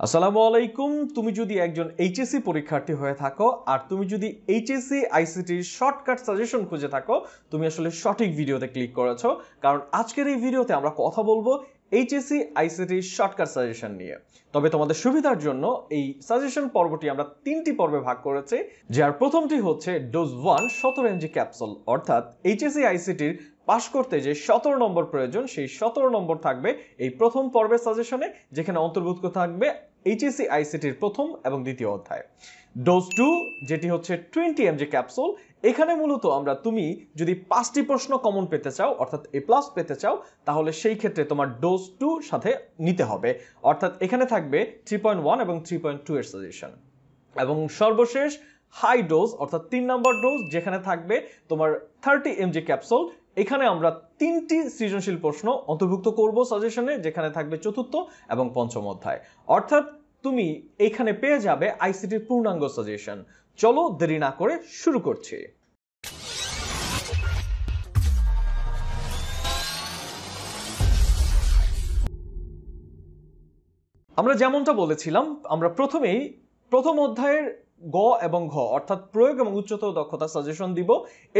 আসসালামু আলাইকুম। তুমি যদি একজন এইচএসসি পরীক্ষার্থী হয়ে থাকো আর তুমি যদি এইচএসসি আইসিটির শর্টকাট সাজেশন খুঁজে থাকো, তুমি আসলে সঠিক ভিডিওতে ক্লিক করেছো। কারণ আজকের এই ভিডিওতে আমরা কথা বলবো এইচএসসি আইসিটির শর্টকাট সাজেশন নিয়ে। তবে তোমাদের সুবিধার জন্য এই সাজেশন পর্বটি আমরা তিনটি পর্বে ভাগ করেছি, যার প্রথমটি হচ্ছে ডোজ 1 17 এমজি ক্যাপসুল, অর্থাৎ এইচএসসি আইসিটির পাশ করতে যে 17 নম্বর প্রয়োজন সেই 17 নম্বর থাকবে এই প্রথম পর্বের সাজেশনে, যেখানে অন্তর্ভুক্ত থাকবে এইচএসসি আইসিটির প্রথম এবং দ্বিতীয় অধ্যায়। ডোজ 2 যেটি হচ্ছে 20 এমজি ক্যাপসুল, এখানে মূলত আমরা তুমি যদি 5টি প্রশ্ন কমন পেতে চাও অর্থাৎ এ প্লাস পেতে চাও, তাহলে সেই ক্ষেত্রে তোমার ডোজ 2 সাথে নিতে হবে। অর্থাৎ এখানে থাকবে 3.1 এবং 3.2 এর সাজেশন। এবং সর্বশেষ হাই ডোজ অর্থাৎ 3 নম্বর ডোজ, যেখানে থাকবে তোমার 30 এমজি ক্যাপসুল। এখানে আমরা 3টি সৃজনশীল প্রশ্ন অন্তর্ভুক্ত করব সাজেশনে, যেখানে থাকবে চতুর্থ এবং পঞ্চম অধ্যায়। অর্থাৎ তুমি এখানে পেয়ে যাবে আইসিটির পূর্ণাঙ্গ সাজেশন। চলো দেরি না করে শুরু করছি। আমরা যেমনটা বলেছিলাম, আমরা প্রথম অধ্যায়ের গ এবং ঘ অর্থাৎ প্রয়োগ এবং উচ্চতর দক্ষতা সাজেশন দিব।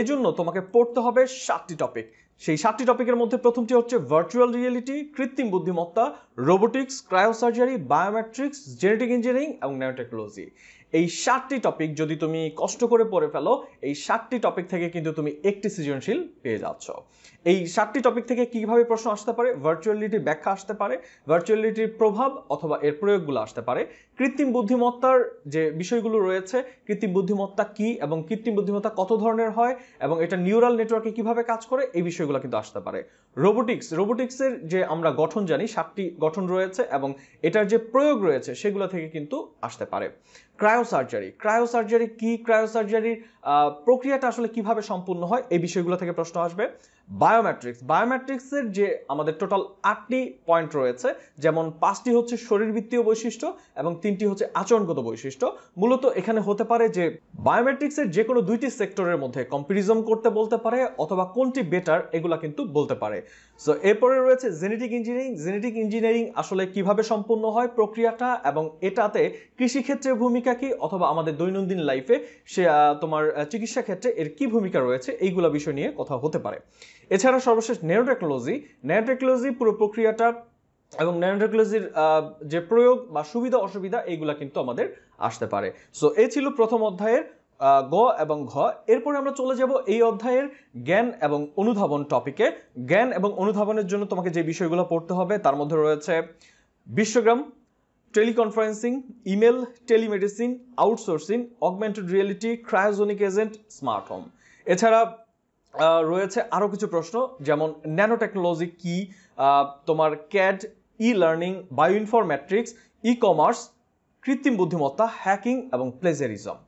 এজন্য তোমাকে পড়তে হবে 7টি টপিক। সেই 7টি টপিকের মধ্যে প্রথমটি হচ্ছে ভার্চুয়াল রিয়েলিটি, কৃত্রিম বুদ্ধিমত্তা, robotics, cryosurgery, biometrics, genetic engineering এবং ন্যানোটেকনোলজি। এই 7টি টপিক যদি তুমি কষ্ট করে পড়ে ফেলো, এই 7টি টপিক থেকে কিন্তু তুমি একটি সৃজনশীল পেয়ে যাচ্ছ। এই 7টি টপিক থেকে কিভাবে প্রশ্ন আসতে পারে? ভার্চুয়ালিটির ব্যাখ্যা আসতে পারে, ভার্চুয়ালিটির প্রভাব অথবা এর প্রয়োগগুলো আসতে পারে, কৃত্রিম বুদ্ধিমত্তার যে বিষয়গুলো রয়েছে, কৃত্রিম বুদ্ধিমত্তা কি এবং কৃত্রিম বুদ্ধিমত্তা কত ধরনের হয় এবং এটা নিউরাল নেটওয়ার্কে কিভাবে কাজ করে, এই বিষয়গুলো কিন্তু আসতে পারে। রোবোটিক্সের যে আমরা গঠন জানি, 7টি গঠন রয়েছে এবং এটার যে প্রয়োগ রয়েছে সেগুলো থেকে কিন্তু আসতে পারে। ক্রায়োসার্জারি কি, ক্রায়োসার্জারির প্রক্রিয়াটা আসলে কিভাবে সম্পূর্ণ হয়, এই বিষয়গুলো থেকে প্রশ্ন আসবে। বায়োমেট্রিক্সের যে আমাদের টোটাল 8টি পয়েন্ট রয়েছে, যেমন 5টি হচ্ছে শরীরবৃত্তীয় বৈশিষ্ট্য এবং 3টি হচ্ছে আচরণগত বৈশিষ্ট্য। মূলত এখানে হতে পারে যে বায়োমেট্রিক্সের যে কোনো 2টি সেক্টরের মধ্যে কম্পারিজন করতে বলতে পারে অথবা কোনটি বেটার, এগুলা কিন্তু বলতে পারে। সো এরপরে রয়েছে জেনেটিক ইঞ্জিনিয়ারিং আসলে কিভাবে সম্পূর্ণ হয় প্রক্রিয়াটা, এবং এটাতে কৃষিক্ষেত্রের ভূমিকা কি অথবা আমাদের দৈনন্দিন লাইফে সে তোমার চিকিৎসা ক্ষেত্রে এর কি ভূমিকা রয়েছে, এইগুলা বিষয় নিয়ে কথা হতে পারে। এছাড়া সর্বশেষ ন্যানোটেকনোলজি পুরো প্রক্রিয়াটা এবং ন্যানোটেকনোলজির যে প্রয়োগ বা সুবিধা অসুবিধা, এইগুলা কিন্তু আমাদের আসতে পারে। সো এই ছিল প্রথম অধ্যায়ের গ এবং ঘ। এরপরে আমরা চলে যাব এই অধ্যায়ের জ্ঞান এবং অনুধাবন টপিকে। জ্ঞান এবং অনুধাবনের জন্য তোমাকে যে বিষয়গুলো পড়তে হবে তার মধ্যে রয়েছে বিশ্বগ্রাম, teleconferencing, email, telemedicine, outsourcing, augmented reality, cryogenic agent, smart home. এছাড়া রয়েছে আরও কিছু প্রশ্ন, যেমন ন্যানোটেকনোলজি কি, তোমার CAD, e learning, bioinformatics, e commerce, কৃত্রিম বুদ্ধিমত্তা, হ্যাকিং এবং প্লেজারিজম।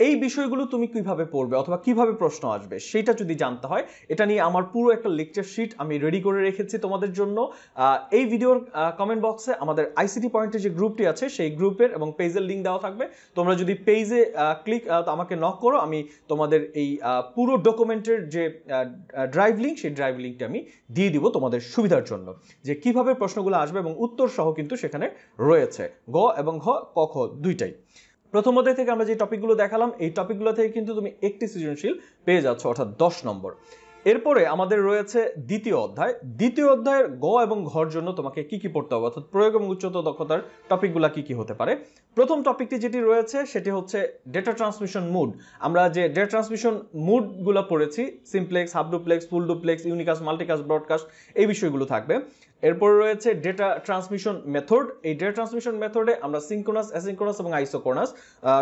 এই বিষয়গুলো তুমি কিভাবে পড়বে অথবা কিভাবে প্রশ্ন আসবে সেটা যদি জানতে হয়, এটা নিয়ে আমার পুরো একটা লেকচার শিট আমি রেডি করে রেখেছি তোমাদের জন্য। এই ভিডিওর কমেন্ট বক্সে আমাদের আইসিটি পয়েন্টের যে গ্রুপটি আছে সেই গ্রুপের এবং পেজের লিঙ্ক দেওয়া থাকবে। তোমরা যদি পেজে আমাকে নক করো, আমি তোমাদের এই পুরো ডকুমেন্টের যে ড্রাইভ লিঙ্ক, সেই ড্রাইভ লিঙ্কটা আমি দিয়ে দিব তোমাদের সুবিধার জন্য, যে কিভাবে প্রশ্নগুলো আসবে এবং উত্তর সহ কিন্তু সেখানে রয়েছে গ এবং ঘ, ক, খ দুইটাই। প্রথম অধ্যায় থেকে আমরা যে টপিকগুলো দেখালাম, এই টপিকগুলো থেকে কিন্তু তুমি একটি সৃজনশীল পেয়ে যাচ্ছ, অর্থাৎ 10 নম্বর। এরপরে আমাদের রয়েছে দ্বিতীয় অধ্যায়ের গ এবং ঘর জন্য তোমাকে কি কি পড়তে হবে, অর্থাৎ প্রয়োগ এবং উচ্চতর দক্ষতার টপিকগুলো কি কি হতে পারে। প্রথম টপিকটি যেটি রয়েছে সেটি হচ্ছে ডেটা ট্রান্সমিশন মুড। আমরা যে ডেটা ট্রান্সমিশন মুডগুলো পড়েছি, simplex, half duplex, full duplex, unicast, multicast, broadcast, এই বিষয়গুলো থাকবে। এরপরে রয়েছে ডেটা ট্রান্সমিশন মেথড। এই ডেটা ট্রান্সমিশন মেথডে আমরা সিনক্রোনাস, অ্যাসিনক্রোনাস এবং আইসোক্রোনাস,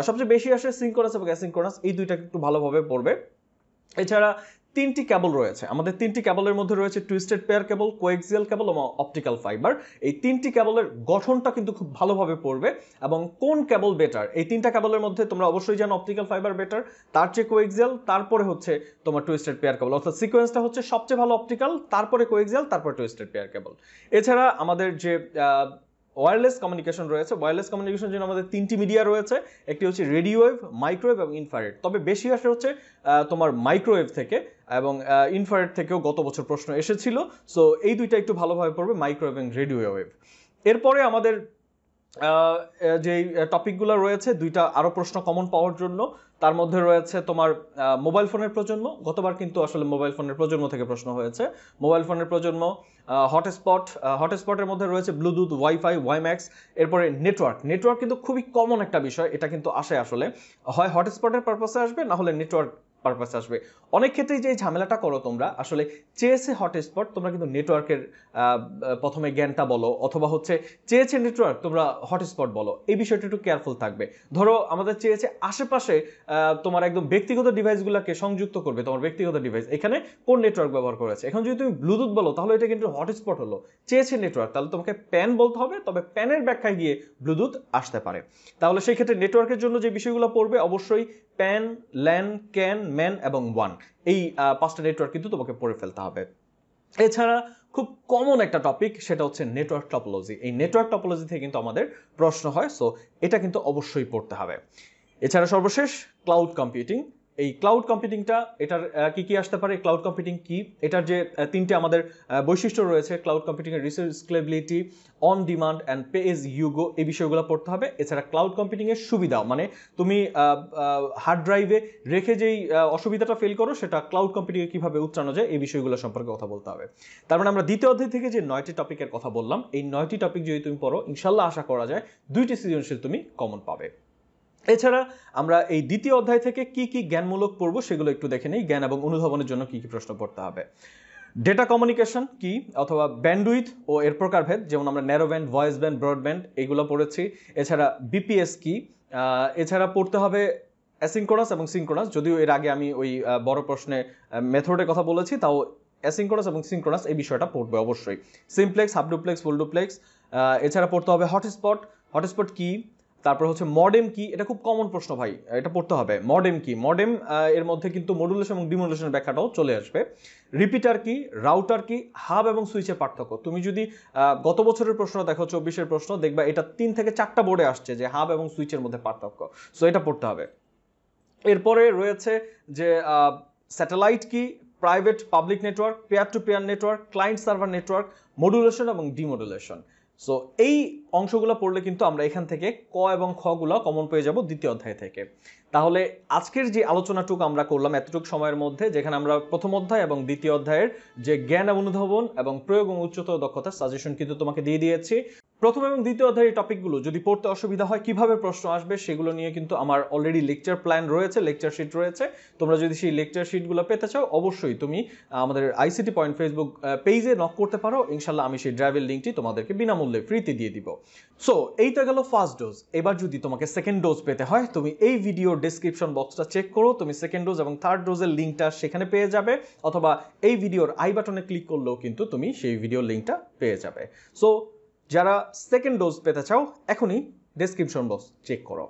সবচেয়ে বেশি আসে সিনক্রোনাস এবং অ্যাসিনক্রোনাস, এই দুইটাকে একটু ভালোভাবে পড়বে। এছাড়া 3টি কেবল রয়েছে আমাদের। 3টি কেবলের মধ্যে রয়েছে twisted pair cable, coaxial cable এবং অপটিক্যাল ফাইবার। এই 3টি কেবলের গঠনটা কিন্তু খুব ভালোভাবে পড়বে এবং কোন কেবল বেটার, এই 3টা কেবলের মধ্যে তোমরা অবশ্যই জানো অপটিক্যাল ফাইবার বেটার, তার চেয়ে কোএক্সিয়াল, তারপরে হচ্ছে তোমার টুইস্টেড পেয়ার কেবল, অর্থাৎ সিকোয়েন্সটা হচ্ছে সবচেয়ে ভালো অপটিক্যাল, তারপরে কোএক্সিয়াল, তারপরে টুইস্টেড পেয়ার কেবল। এছাড়া আমাদের যে ওয়্যারলেস কমিউনিকেশন রয়েছে, ওয়্যারলেস কমিউনিকেশনের জন্য আমাদের 3টি মিডিয়া রয়েছে, একটি হচ্ছে রেডিও ওয়েভ, মাইক্রোওয়েভ এবং ইনফ্রারেড। তবে বেশি আসে হচ্ছে তোমার মাইক্রোওয়েভ থেকে, এবং ইনফ্রারেড থেকেও গত বছর প্রশ্ন এসেছিল। সো এই দুইটা একটু ভালোভাবে পড়বে, মাইক্রোওয়েভ এবং রেডিও ওয়েভ। এরপরে আমাদের যে টপিকগুলো রয়েছে দুইটা আরো প্রশ্ন কমন পাওয়ার জন্য, তার মধ্যে রয়েছে তোমার মোবাইল ফোনের প্রজন্ম। গতবার কিন্তু আসলে মোবাইল ফোনের প্রজন্ম থেকে প্রশ্ন হয়েছে। মোবাইল ফোনের প্রজন্ম, হটস্পটের মধ্যে রয়েছে ব্লুটুথ, ওয়াইফাই, ওয়াইম্যাক্স। এরপরে নেটওয়ার্ক কিন্তু খুবই কমন একটা বিষয়, এটা কিন্তু আসে আসলে হয় হটস্পটের পারপাসে আসবে, না হলে নেটওয়ার্ক পারপাসে আসবে। অনেক ক্ষেত্রেই যে ঝামেলাটা করো তোমরা, আসলে চেয়েছে হটস্পট, তোমরা কিন্তু নেটওয়ার্কের প্রথমে জ্ঞানটা বলো, অথবা হচ্ছে চেয়েছে নেটওয়ার্ক তোমরা হটস্পট বলো। এই বিষয়টা একটু কেয়ারফুল থাকবে। ধরো আমাদের চেয়েছে আশেপাশে তোমার একদম ব্যক্তিগত ডিভাইসগুলোকে সংযুক্ত করবে, তোমার ব্যক্তিগত ডিভাইস, এখানে কোন নেটওয়ার্ক ব্যবহার করেছে। এখন যদি তুমি ব্লুটুথ বলো তাহলে এটা কিন্তু হটস্পট হলো। চেয়েছে নেটওয়ার্ক, তাহলে তোমাকে প্যান বলতে হবে, তবে প্যানের ব্যাখ্যায় গিয়ে ব্লুটুথ আসতে পারে। তাহলে সেই ক্ষেত্রে নেটওয়ার্কের জন্য যে বিষয়গুলো পড়বে, অবশ্যই প্যান, ল্যান, ক্যান, ম্যান এবং ওয়ান, এই 5টা নেটওয়ার্ক কিন্তু তোমাকে পড়ে ফেলতে হবে। এছাড়া খুব কমন একটা টপিক, সেটা হচ্ছে নেটওয়ার্ক টপোলজি। এই নেটওয়ার্ক টপোলজি থেকে কিন্তু আমাদের প্রশ্ন হয়, সো এটা কিন্তু অবশ্যই পড়তে হবে। এছাড়া সর্বশেষ ক্লাউড কম্পিউটিং। এই ক্লাউড কম্পিউটিংটা, এটার কি কি আসতে পারে, ক্লাউড কম্পিউটিং কি, এটার যে তিনটে আমাদের বৈশিষ্ট্য রয়েছে, ক্লাউড কম্পিউটিং এর resource scalability, on demand and pay as you go, এই বিষয়গুলো পড়তে হবে। এছাড়া ক্লাউড কম্পিউটিং এর সুবিধা, মানে তুমি হার্ড ড্রাইভে রেখে যেই অসুবিধাটা ফেল করো, সেটা ক্লাউড কম্পিউটিং এ কিভাবে উতরানো যায়, এই বিষয়গুলো সম্পর্কে কথা বলতে হবে। তার মানে আমরা দ্বিতীয় অধ্যায় থেকে যে 9টি টপিকের কথা বললাম, এই 9টি টপিক যদি তুমি পড়ো, ইনশাল্লাহ আশা করা যায় 2টি সৃজনশীল তুমি কমন পাবে। এছাড়া আমরা এই দ্বিতীয় অধ্যায় থেকে কি কি জ্ঞানমূলক পড়বো সেগুলো একটু দেখে নিই। জ্ঞান এবং অনুধাবনের জন্য কি কি প্রশ্ন পড়তে হবে। ডেটা কমিউনিকেশন কি, অথবা ব্যান্ডউইথ ও এর প্রকারভেদ, যেমন আমরা narrow band, voice band, broadband, এগুলো পড়েছি। এছাড়া বিপিএস কি, এছাড়া পড়তে হবে অ্যাসিনক্রোনাস এবং সিনক্রোনাস। যদিও এর আগে আমি ওই বড় প্রশ্নে মেথডের কথা বলেছি, তাও অ্যাসিনক্রোনাস এবং সিনক্রোনাস এই বিষয়টা পড়বে অবশ্যই। Simplex, half duplex, full duplex. এছাড়া পড়তে হবে হটস্পট কি, তারপর হচ্ছে মডেম কি, এটা খুব কমন প্রশ্ন ভাই, এটা পড়তে হবে। মডেম কি, মডেম এর মধ্যে কিন্তু মডুলেশন এবং ডিমডুলেশনের ব্যাখ্যাটাও চলে আসবে। রিপিটার কি, রাউটার কি, হাব এবং সুইচের পার্থক্য। তুমি যদি গত বছরের প্রশ্ন দেখো, 24-এর প্রশ্ন দেখবা, এটা 3 থেকে 4টা বোর্ডে আসছে যে হাব এবং সুইচের মধ্যে পার্থক্য, সো এটা পড়তে হবে। এরপরে রয়েছে যে স্যাটেলাইট কি, private public network, peer to peer network, client server network, modulation এবং ডিমডুলেশন। সো এই অংশগুলো পড়লে কিন্তু আমরা এখান থেকে ক এবং খ গুলো কমন পেয়ে যাব দ্বিতীয় অধ্যায় থেকে। তাহলে আজকের যে আলোচনাটুকু আমরা করলাম এতটুকু সময়ের মধ্যে, যেখানে আমরা প্রথম অধ্যায় এবং দ্বিতীয় অধ্যায়ের যে জ্ঞান অনুধাবন এবং প্রয়োগ এবং উচ্চতর দক্ষতার সাজেশন কিন্তু তোমাকে দিয়ে দিয়েছি। প্রথম এবং দ্বিতীয় অধ্যায়ের টপিকগুলো যদি পড়তে অসুবিধা হয়, কিভাবে প্রশ্ন আসবে সেগুলো নিয়ে কিন্তু আমার অলরেডি লেকচার প্ল্যান রয়েছে, লেকচার শিট রয়েছে। তোমরা যদি সেই লেকচার শিটগুলো পেতে চাও, অবশ্যই তুমি আমাদের আইসিটি পয়েন্ট ফেসবুক পেজে নক করতে পারো। ইনশাল্লাহ আমি সেই ড্রাইভের লিঙ্কটি তোমাদেরকে বিনামূল্যে ফ্রিতে দিয়ে দিব। সো এইটা গেল ফার্স্ট ডোজ। এবার যদি তোমাকে সেকেন্ড ডোজ পেতে হয়, তুমি এই ভিডিওর ডেসক্রিপশন বক্সটা চেক করো, তুমি সেকেন্ড ডোজ এবং থার্ড ডোজের লিঙ্কটা সেখানে পেয়ে যাবে, অথবা এই ভিডিওর আই বাটনে ক্লিক করলেও কিন্তু তুমি সেই ভিডিওর লিঙ্কটা পেয়ে যাবে। সো যারা সেকেন্ড ডোজ পেতে চাও, এখনই ডেসক্রিপশন বক্স চেক করো।